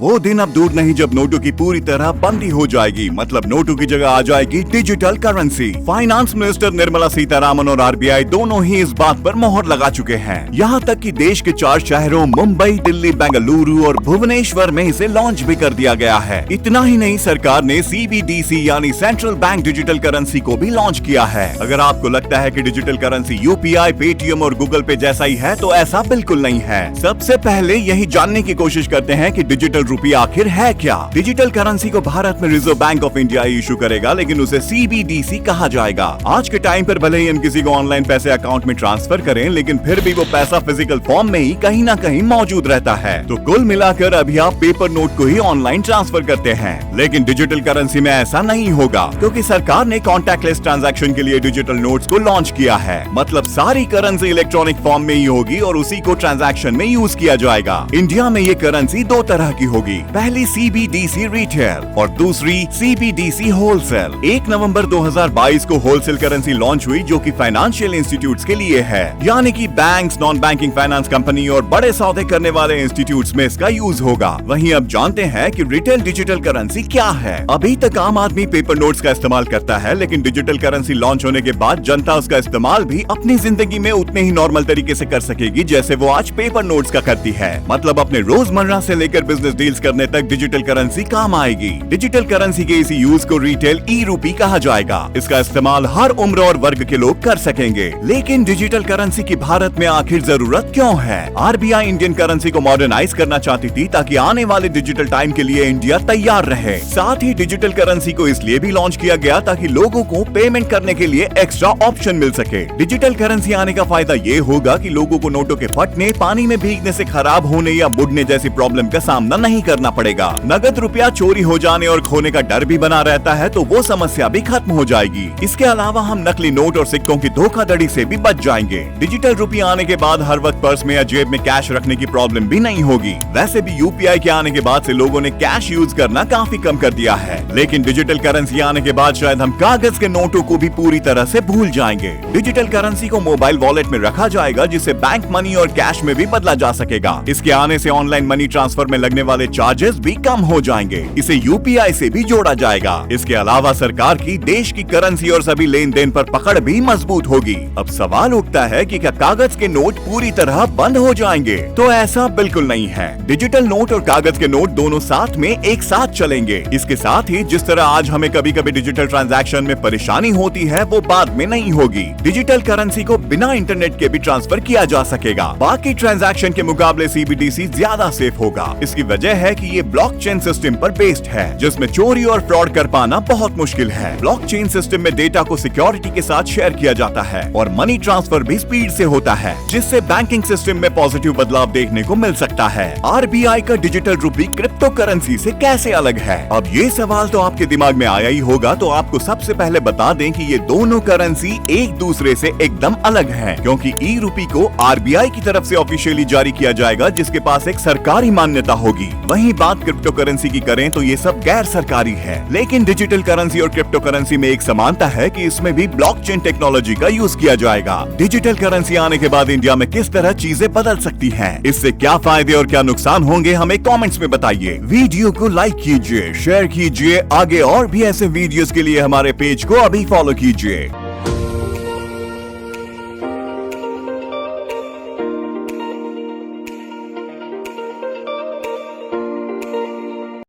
वो दिन अब दूर नहीं जब नोटों की पूरी तरह बंदी हो जाएगी, मतलब नोटों की जगह आ जाएगी digital currency. Finance minister Nirmala Sitharaman और आरबीआई दोनों ही इस बात पर मोहर लगा चुके हैं। यहाँ तक कि देश के 4 शहरों मुंबई, दिल्ली, बेंगलुरु और भुवनेश्वर में इसे लॉन्च भी कर दिया गया है। इतना ही नहीं, सरकार ने CBDC यानी सेंट्रल बैंक डिजिटल करेंसी को भी लॉन्च किया है। अगर आपको लगता है कि डिजिटल करेंसी UPI, पेटीएम और गूगल पे जैसा ही है, तो ऐसा बिल्कुल नहीं है। सबसे पहले यही जानने की कोशिश करते हैं कि डिजिटल रुपये आखिर है क्या। डिजिटल करेंसी को भारत में reserve bank of India issue करेगा, लेकिन उसे CBDC कहा जाएगा। आज के टाइम पर भले ही हम किसी को ऑनलाइन पैसे अकाउंट में ट्रांसफर करें, लेकिन फिर भी वो पैसा फिजिकल फॉर्म में ही कहीं ना कहीं मौजूद रहता है। तो कुल मिलाकर अभी आप पेपर नोट को ही ऑनलाइन ट्रांसफर करते हैं, लेकिन डिजिटल करेंसी में ऐसा नहीं होगा, क्योंकि सरकार ने कॉन्टैक्टलेस ट्रांजैक्शन के लिए डिजिटल नोट्स को लॉन्च किया है। मतलब सारी करेंसी इलेक्ट्रॉनिक फॉर्म में ही होगी और उसी को ट्रांजैक्शन में यूज किया जाएगा। इंडिया में ये करेंसी 2 तरह की होगी, पहली CBDC रिटेल और दूसरी CBDC होलसेल। 1 नवंबर 2022 को होलसेल करेंसी लॉन्च हुई, जो कि फाइनेंशियल इंस्टीट्यूट्स के लिए है, यानी कि banks, non banking finance company और बड़े सौदे करने वाले इंस्टीट्यूट्स में इसका यूज होगा। वहीं अब जानते हैं कि रिटेल डिजिटल करेंसी क्या है। अभी तक आम आदमी पेपर नोट्स का इस्तेमाल करता है, लेकिन डिजिटल करेंसी लॉन्च होने के बाद जनता उसका इस्तेमाल भी अपनी जिंदगी में उतने ही नॉर्मल तरीके से कर सकेगी जैसे वो आज पेपर नोट्स का करती है। मतलब अपने रोजमर्रा से लेकर बिजनेस डील्स करने तक डिजिटल करेंसी काम आएगी। डिजिटल करेंसी के इसी यूज को रिटेल ई-रूपी कहा जाएगा। इसका इस्तेमाल हर उम्र और वर्ग के लोग कर सकेंगे। लेकिन डिजिटल करेंसी की भारत में आखिर जरूरत क्यों है? आरबीआई इंडियन करेंसी को मॉडर्नाइज करना चाहती थी ताकि आने वाले डिजिटल टाइम के लिए इंडिया तैयार रहे। साथ ही डिजिटल करेंसी को इसलिए भी लॉन्च किया गया ताकि लोगों को पेमेंट करने के लिए एक्स्ट्रा ऑप्शन मिल सके। डिजिटल करेंसी आने का फायदा ये होगा कि लोगों को नोटों के फटने, पानी में भीगने से खराब होने या बुड़ने जैसी प्रॉब्लम का सामना नहीं करना पड़ेगा। नगद रुपया चोरी हो जाने और खोने का डर भी बना रहता है, तो वो समस्या भी खत्म हो जाएगी। इसके अलावा हम नकली नोट और सिक्कों की धोखाधड़ी से भी बच जाएंगे। डिजिटल रुपया आने के बाद हर वक्त पर्स में या जेब में कैश रखने की प्रॉब्लम भी नहीं होगी। वैसे भी UPI के आने के बाद से लोगों ने कैश यूज करना काफी कम कर दिया है, लेकिन डिजिटल करेंसी आने के बाद शायद हम कागज के नोटों को भी पूरी तरह से भूल जाएंगे। डिजिटल करेंसी को मोबाइल वॉलेट में रखा जाएगा, जिसे बैंक मनी और कैश में भी बदला जा सकेगा। इसके आने से ऑनलाइन मनी ट्रांसफर में लगने वाले चार्जेस भी कम हो जाएंगे। इसे UPI से भी जोड़ा जाएगा। इसके अलावा सरकार की देश की करेंसी और सभी लेन देन पर पकड़ भी मजबूत होगी। अब सवाल उठता है कि क्या कागज के नोट पूरी तरह बंद हो जाएंगे? तो ऐसा बिल्कुल नहीं है। डिजिटल नोट और कागज के नोट दोनों साथ में एक साथ चलेंगे। इसके साथ ही जिस तरह आज हमें कभी कभी डिजिटल ट्रांजैक्शन में परेशानी होती है, वो बाद में नहीं होगी। डिजिटल करेंसी को बिना इंटरनेट के भी ट्रांसफर किया जा सकेगा। बाकी ट्रांजैक्शन के मुकाबले CBDC ज्यादा सेफ होगा। इसकी वजह है कि ये ब्लॉकचेन सिस्टम पर बेस्ड है, जिसमें चोरी और फ्रॉड कर पाना बहुत मुश्किल है। ब्लॉकचेन सिस्टम में डेटा को सिक्योरिटी के साथ शेयर किया जाता है और मनी ट्रांसफर भी स्पीड से होता है, जिससे बैंकिंग सिस्टम में पॉजिटिव बदलाव देखने को मिल सकता है। आरबीआई का डिजिटल रुपी क्रिप्टो करेंसी से कैसे अलग है? अब ये सवाल तो आपके दिमाग में आया ही होगा, तो आपको सबसे पहले बता दें कि ये दोनों करेंसी एक दूसरे से एकदम अलग है, क्योंकि ई-रूपी को आरबीआई की तरफ से ऑफिशियली जारी किया जाएगा, जिसके पास एक सरकारी मान्यता होगी। वहीं बात क्रिप्टो करेंसी की करें तो ये सब गैर सरकारी है। लेकिन डिजिटल करेंसी और क्रिप्टो करेंसी में एक समानता है कि इसमें भी ब्लॉकचेन टेक्नोलॉजी का यूज किया जाएगा। डिजिटल करेंसी आने के बाद इंडिया में किस तरह चीजें बदल सकती हैं? इससे क्या फायदे और क्या नुकसान होंगे, हमें कमेंट्स में बताइए। वीडियो को लाइक कीजिए, शेयर कीजिए। आगे और भी ऐसे वीडियोस के लिए हमारे पेज को अभी फॉलो कीजिए।